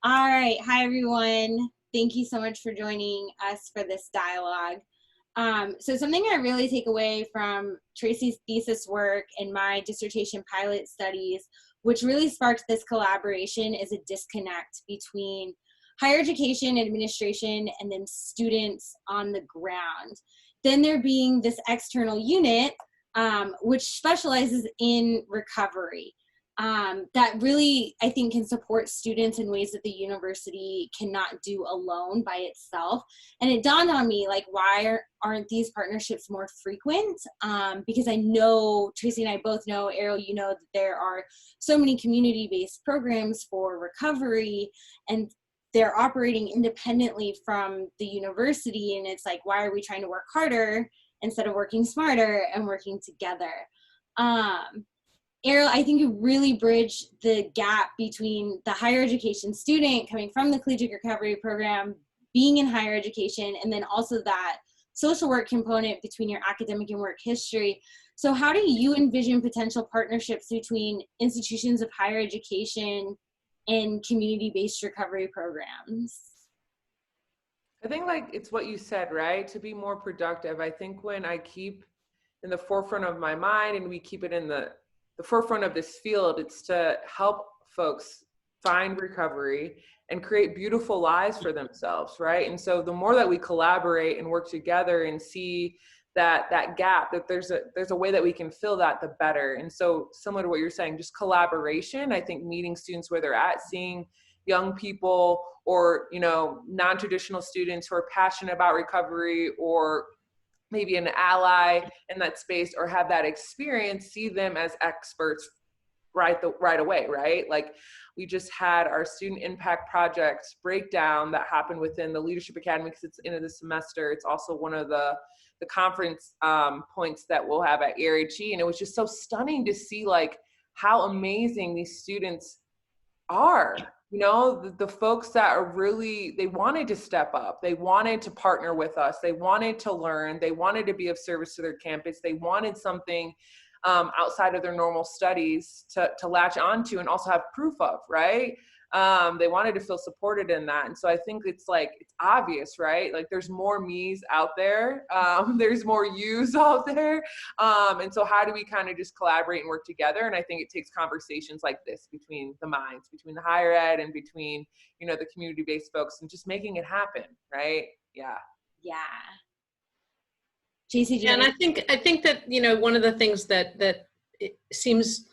All right. Hi, everyone. Thank you so much for joining us for this dialogue. So something I really take away from Tracy's thesis work and my dissertation pilot studies, which really sparked this collaboration, is a disconnect between higher education administration and then students on the ground. Then there being this external unit, which specializes in recovery. That really, I think, can support students in ways that the university cannot do alone by itself. And it dawned on me, like, why aren't these partnerships more frequent? Because I know, Tracy and I both know, Ariel, you know, that there are so many community-based programs for recovery, and they're operating independently from the university. And it's like, why are we trying to work harder instead of working smarter and working together? Ariel, I think you really bridge the gap between the higher education student coming from the collegiate recovery program, being in higher education, and then also that social work component between your academic and work history. So how do you envision potential partnerships between institutions of higher education and community-based recovery programs? I think like it's what you said, right? To be more productive. I think when I keep in the forefront of my mind and we keep it in the forefront of this field, it's to help folks find recovery and create beautiful lives for themselves, right? And so the more that we collaborate and work together and see that gap, that there's a way that we can fill that, the better. And so similar to what you're saying, just collaboration, I think meeting students where they're at, seeing young people or, you know, non-traditional students who are passionate about recovery or maybe an ally in that space or have that experience, see them as experts right away, right? Like we just had our student impact project breakdown that happened within the Leadership Academy because it's end of the semester. It's also one of the conference points that we'll have at ARHE. And it was just so stunning to see like how amazing these students are. You know, the folks that are really, they wanted to step up. They wanted to partner with us. They wanted to learn. They wanted to be of service to their campus. They wanted something outside of their normal studies to latch onto and also have proof of, right? They wanted to feel supported in that. And so I think it's like, it's obvious, right? Like there's more me's out there. There's more you's out there. And so how do we kind of just collaborate and work together? And I think it takes conversations like this between the minds, between the higher ed and between, you know, the community-based folks and just making it happen, right? Yeah. Yeah. JC, and I think that, you know, one of the things that it seems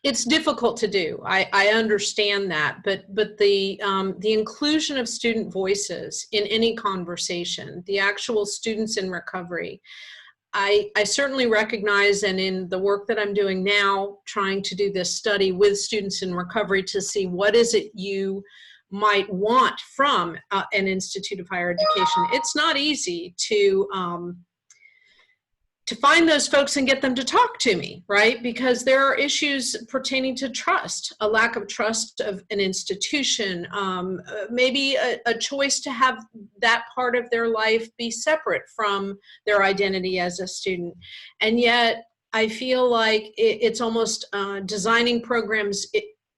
it's difficult to do. I understand that, but the inclusion of student voices in any conversation, the actual students in recovery, I certainly recognize, and in the work that I'm doing now, trying to do this study with students in recovery to see what is it you might want from an institute of higher education. It's not easy to find those folks and get them to talk to me, right? Because there are issues pertaining to trust, a lack of trust of an institution, maybe a choice to have that part of their life be separate from their identity as a student. And yet I feel like it's almost designing programs,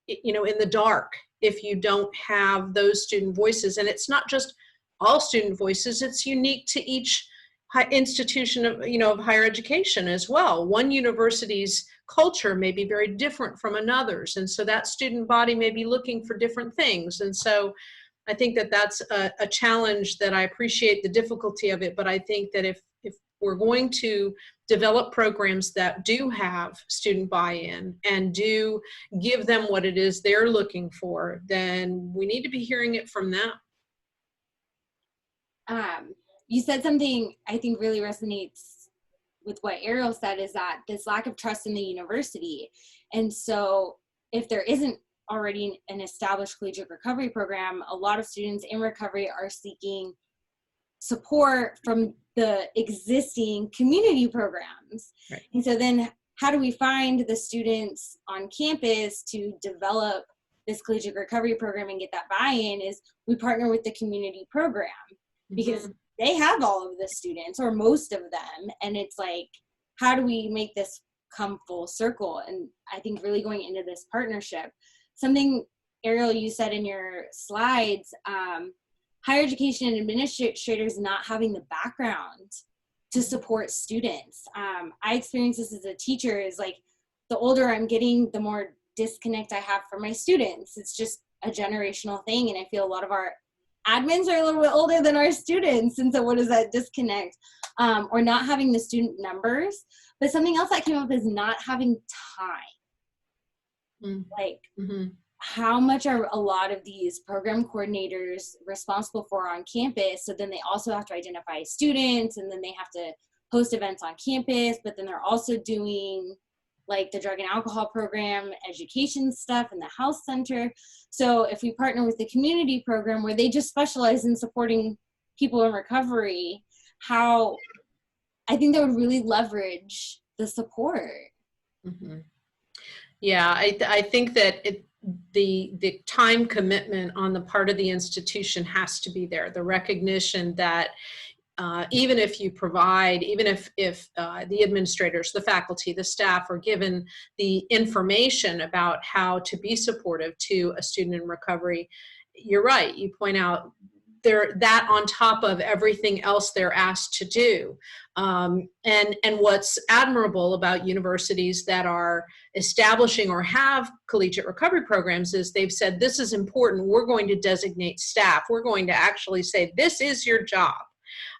you know, in the dark if you don't have those student voices. And it's not just all student voices, it's unique to each institution of, you know, of higher education as well. One university's culture may be very different from another's, and so that student body may be looking for different things. And so I think that that's a challenge that I appreciate the difficulty of it, but I think that if we're going to develop programs that do have student buy-in and do give them what it is they're looking for, then we need to be hearing it from them. You said something I think really resonates with what Ariel said, is that this lack of trust in the university. And so if there isn't already an established collegiate recovery program, a lot of students in recovery are seeking support from the existing community programs. Right. And so then how do we find the students on campus to develop this collegiate recovery program and get that buy-in? Is we partner with the community program, because they have all of the students or most of them. And it's like, how do we make this come full circle? And I think really going into this partnership, something Ariel, you said in your slides, higher education administrators not having the background to support students. I experience this as a teacher, is like the older I'm getting, the more disconnect I have from my students. It's just a generational thing, and I feel a lot of our admins are a little bit older than our students, and so what is that disconnect? Or not having the student numbers. But something else that came up is not having time. Like, how much are a lot of these program coordinators responsible for on campus? So then they also have to identify students, and then they have to host events on campus, but then they're also doing like the drug and alcohol program, education stuff in the health center. So if we partner with the community program where they just specialize in supporting people in recovery, how I think that would really leverage the support. Yeah, I think that the time commitment on the part of the institution has to be there. The recognition that even if you provide, even if the administrators, the faculty, the staff are given the information about how to be supportive to a student in recovery, you're right. You point out that on top of everything else they're asked to do. And what's admirable about universities that are establishing or have collegiate recovery programs is they've said, this is important. We're going to designate staff. We're going to actually say, this is your job.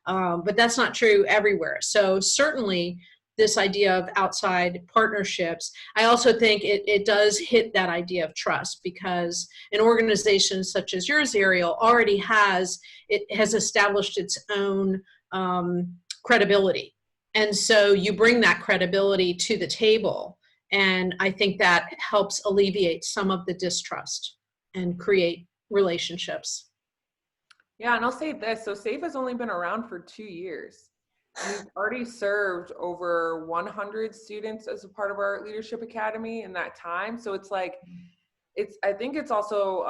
But that's not true everywhere. So certainly this idea of outside partnerships, I also think it does hit that idea of trust, because an organization such as yours, Ariel, already has established its own credibility. And so you bring that credibility to the table. And I think that helps alleviate some of the distrust and create relationships. Yeah, and I'll say this. So SAFE has only been around for 2 years. We've already served over 100 students as a part of our Leadership Academy in that time. So it's like, I think it's also,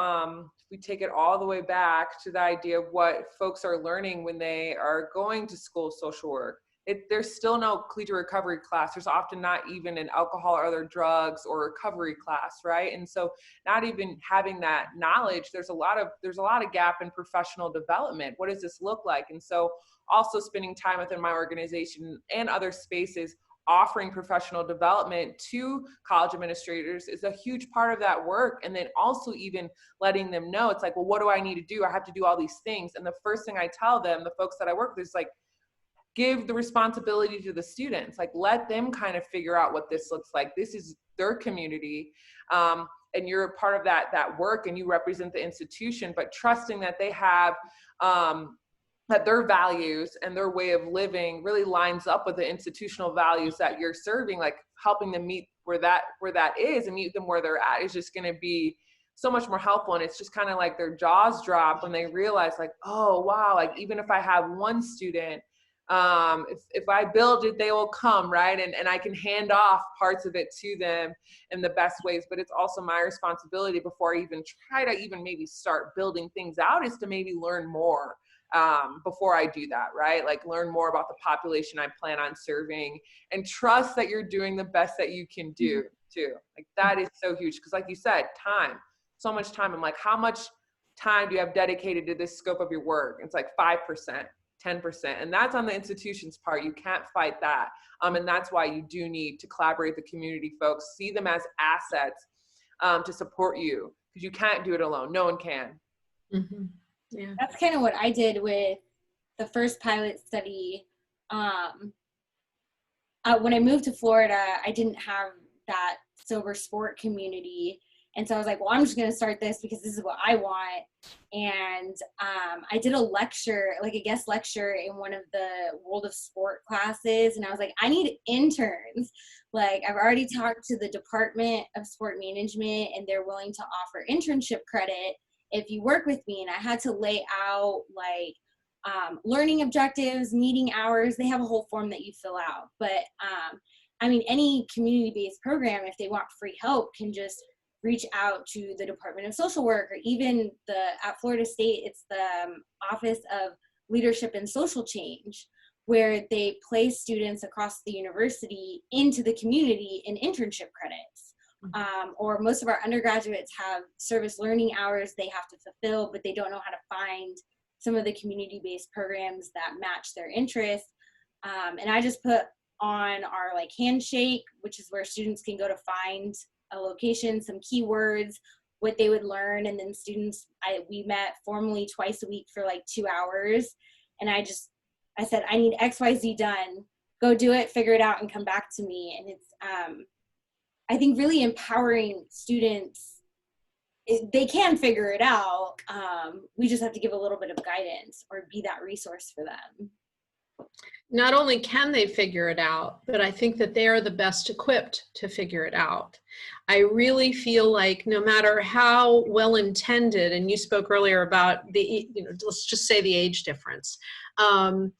if we take it all the way back to the idea of what folks are learning when they are going to school of social work. There's still no collegiate recovery class. There's often not even an alcohol or other drugs or recovery class, right? And so not even having that knowledge, there's a lot of gap in professional development. What does this look like? And so also spending time within my organization and other spaces offering professional development to college administrators is a huge part of that work. And then also even letting them know, it's like, well, what do I need to do? I have to do all these things. And the first thing I tell them, the folks that I work with, is like, give the responsibility to the students. Like, let them kind of figure out what this looks like. This is their community. And you're a part of that work, and you represent the institution, but trusting that they have, that their values and their way of living really lines up with the institutional values that you're serving, like helping them meet where that is and meet them where they're at is just going to be so much more helpful. And it's just kind of like their jaws drop when they realize, like, oh, wow, like even if I have one student, if I build it, they will come, right? And I can hand off parts of it to them in the best ways, but it's also my responsibility before I even try to even maybe start building things out, is to maybe learn more before I do that, right? Like learn more about the population I plan on serving, and trust that you're doing the best that you can do too. Like that is so huge, because like you said, time, so much time. I'm like, how much time do you have dedicated to this scope of your work? It's like 5%, 10%. And that's on the institution's part. You can't fight that. And that's why you do need to collaborate with the community folks, see them as assets to support you, because you can't do it alone. No one can. Mm-hmm. Yeah. That's kind of what I did with the first pilot study. When I moved to Florida, I didn't have that sober sport community. And so I was like, well, I'm just going to start this because this is what I want. And I did a lecture, like a guest lecture in one of the World of Sport classes. And I was like, I need interns. Like, I've already talked to the Department of Sport Management, and they're willing to offer internship credit if you work with me. And I had to lay out like learning objectives, meeting hours. They have a whole form that you fill out. But I mean, any community-based program, if they want free help, can just reach out to the Department of Social Work, or even at Florida State, it's the Office of Leadership and Social Change, where they place students across the university into the community in internship credits. or most of our undergraduates have service learning hours they have to fulfill, but they don't know how to find some of the community-based programs that match their interests. And I just put on our like handshake, which is where students can go to find a location, some keywords, what they would learn, and then students, we met formally twice a week for like 2 hours, and I said, I need XYZ done, go do it, figure it out, and come back to me. And it's I think really empowering students. They can figure it out. We just have to give a little bit of guidance or be that resource for them. Not only can they figure it out, but I think that they are the best equipped to figure it out. I really feel like no matter how well intended, and you spoke earlier about the, let's just say the age difference, no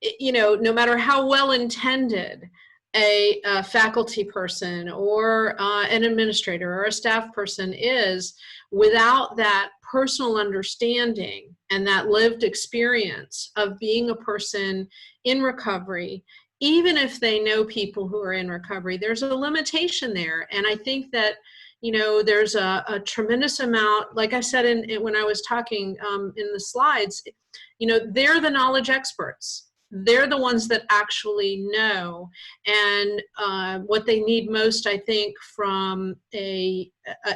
matter how well intended a faculty person or an administrator or a staff person is, without that personal understanding and that lived experience of being a person in recovery, even if they know people who are in recovery, there's a limitation there. And I think that, there's a tremendous amount, like I said when I was talking in the slides, they're the knowledge experts. They're the ones that actually know. And what they need most, I think, from an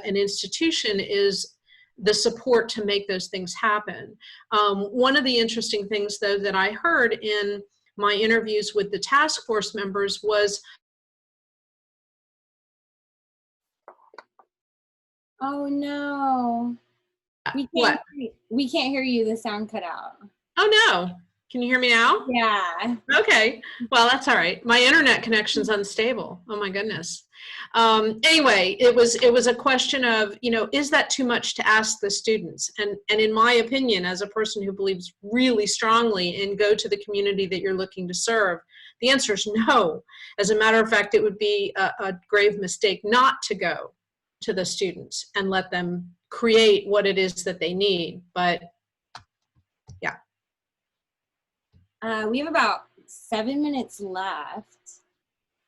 institution is the support to make those things happen. One of the interesting things, though, that I heard in my interviews with the task force members was, oh no, we can't hear you. The sound cut out. Oh no, can you hear me now? Yeah. Okay, well, that's all right. My internet connection's unstable. Oh my goodness. Anyway, it was a question of, is that too much to ask the students? And in my opinion, as a person who believes really strongly in go to the community that you're looking to serve, the answer is no. As a matter of fact, it would be a grave mistake not to go to the students and let them create what it is that they need. But yeah. We have about 7 minutes left.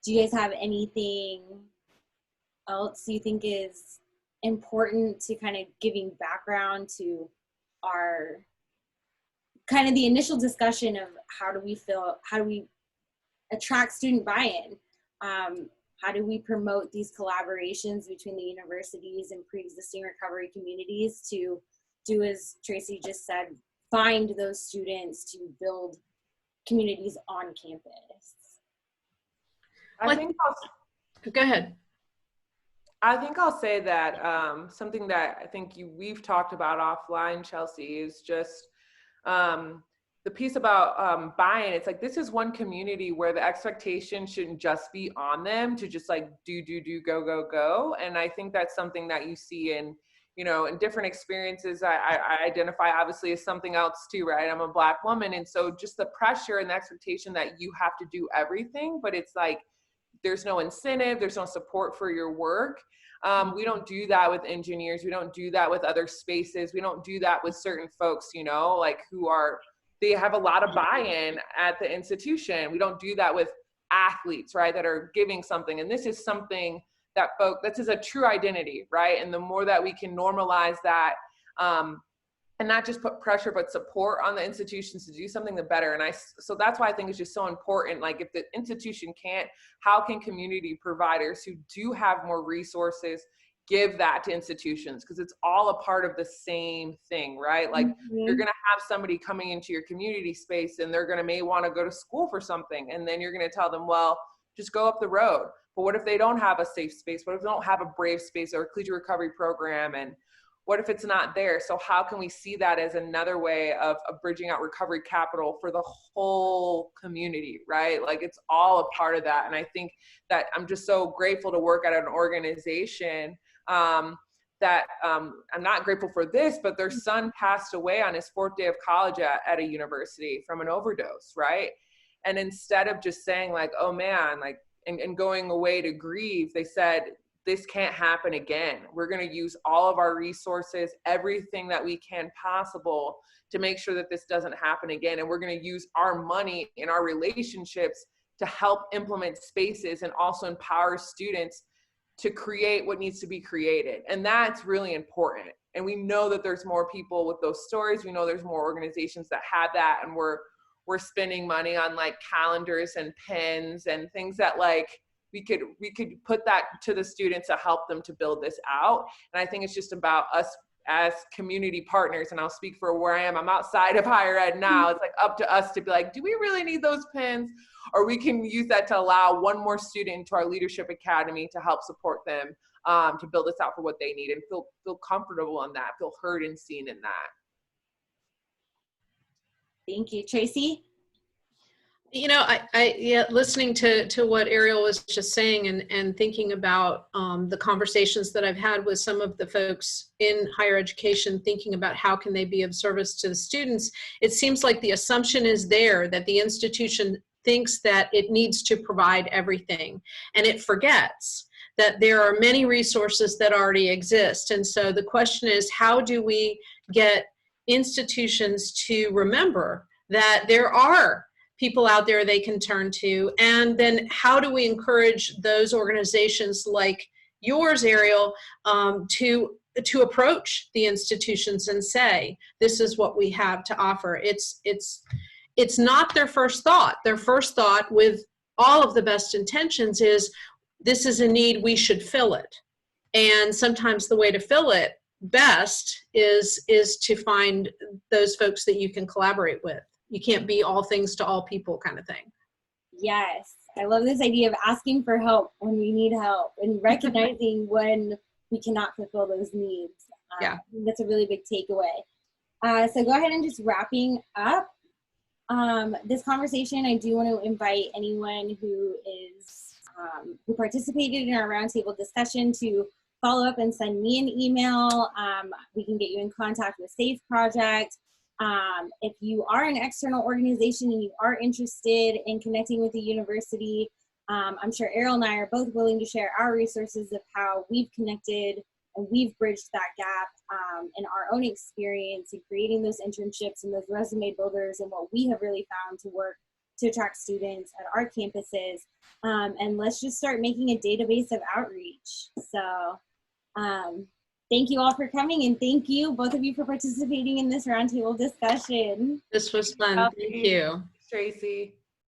Do you guys have anything else you think is important to kind of giving background to our kind of the initial discussion of how do we attract student buy-in? How do we promote these collaborations between the universities and pre-existing recovery communities to do, as Tracy just said, find those students to build communities on campus? Go ahead. I think I'll say that something that I think we've talked about offline, Chelsea, is just the piece about buy-in. It's like, this is one community where the expectation shouldn't just be on them to just like do, go. And I think that's something that you see in different experiences. I identify obviously as something else too, right? I'm a Black woman. And so just the pressure and the expectation that you have to do everything, but it's like, there's no incentive, there's no support for your work. We don't do that with engineers. We don't do that with other spaces. We don't do that with certain folks, they have a lot of buy-in at the institution. We don't do that with athletes, right, that are giving something. And this is something that this is a true identity, right? And the more that we can normalize that, and not just put pressure, but support on the institutions to do something, the better. And so that's why I think it's just so important. Like, if the institution can't, how can community providers who do have more resources give that to institutions? Because it's all a part of the same thing, right? Like, you're going to have somebody coming into your community space and they're may want to go to school for something. And then you're going to tell them, well, just go up the road. But what if they don't have a safe space? What if they don't have a Brave space or a collegiate recovery program? And what if it's not there? So how can we see that as another way of bridging out recovery capital for the whole community, right? Like, it's all a part of that. And I think that I'm just so grateful to work at an organization that I'm not grateful for this, but their son passed away on his 4th day of college at a university from an overdose, right? And instead of just saying like, oh man, like, and going away to grieve, they said, this can't happen again. We're going to use all of our resources, everything that we can possible to make sure that this doesn't happen again. And we're going to use our money and our relationships to help implement spaces and also empower students to create what needs to be created. And that's really important. And we know that there's more people with those stories. We know there's more organizations that have that, and we're spending money on like calendars and pens and things that like we could put that to the students to help them to build this out. And I think it's just about us as community partners, and I'll speak for where I am. I'm outside of higher ed now. It's like up to us to be like, do we really need those pens? Or we can use that to allow one more student into our leadership academy to help support them, to build this out for what they need, and feel comfortable in that, feel heard and seen in that. Thank you. Tracy? You know, yeah, listening to what Ariel was just saying, and thinking about the conversations that I've had with some of the folks in higher education, thinking about how can they be of service to the students, it seems like the assumption is there that the institution thinks that it needs to provide everything, and it forgets that there are many resources that already exist. And so the question is, how do we get institutions to remember that there are people out there they can turn to? And then how do we encourage those organizations like yours, Ariel, to approach the institutions and say, this is what we have to offer? It's not their first thought. Their first thought, with all of the best intentions, is this is a need, we should fill it. And sometimes the way to fill it best is to find those folks that you can collaborate with. You can't be all things to all people kind of thing. Yes. I love this idea of asking for help when we need help, and recognizing when we cannot fulfill those needs. Yeah. I think that's a really big takeaway. So go ahead and just wrapping up this conversation, I do want to invite anyone who who participated in our roundtable discussion to follow up and send me an email. We can get you in contact with SAFE Project. If you are an external organization and you are interested in connecting with the university, I'm sure Ariel and I are both willing to share our resources of how we've connected and we've bridged that gap in our own experience in creating those internships and those resume builders, and what we have really found to work to attract students at our campuses. And let's just start making a database of outreach. So thank you all for coming, and thank you, both of you, for participating in this roundtable discussion. This was fun. Thank you. Tracy.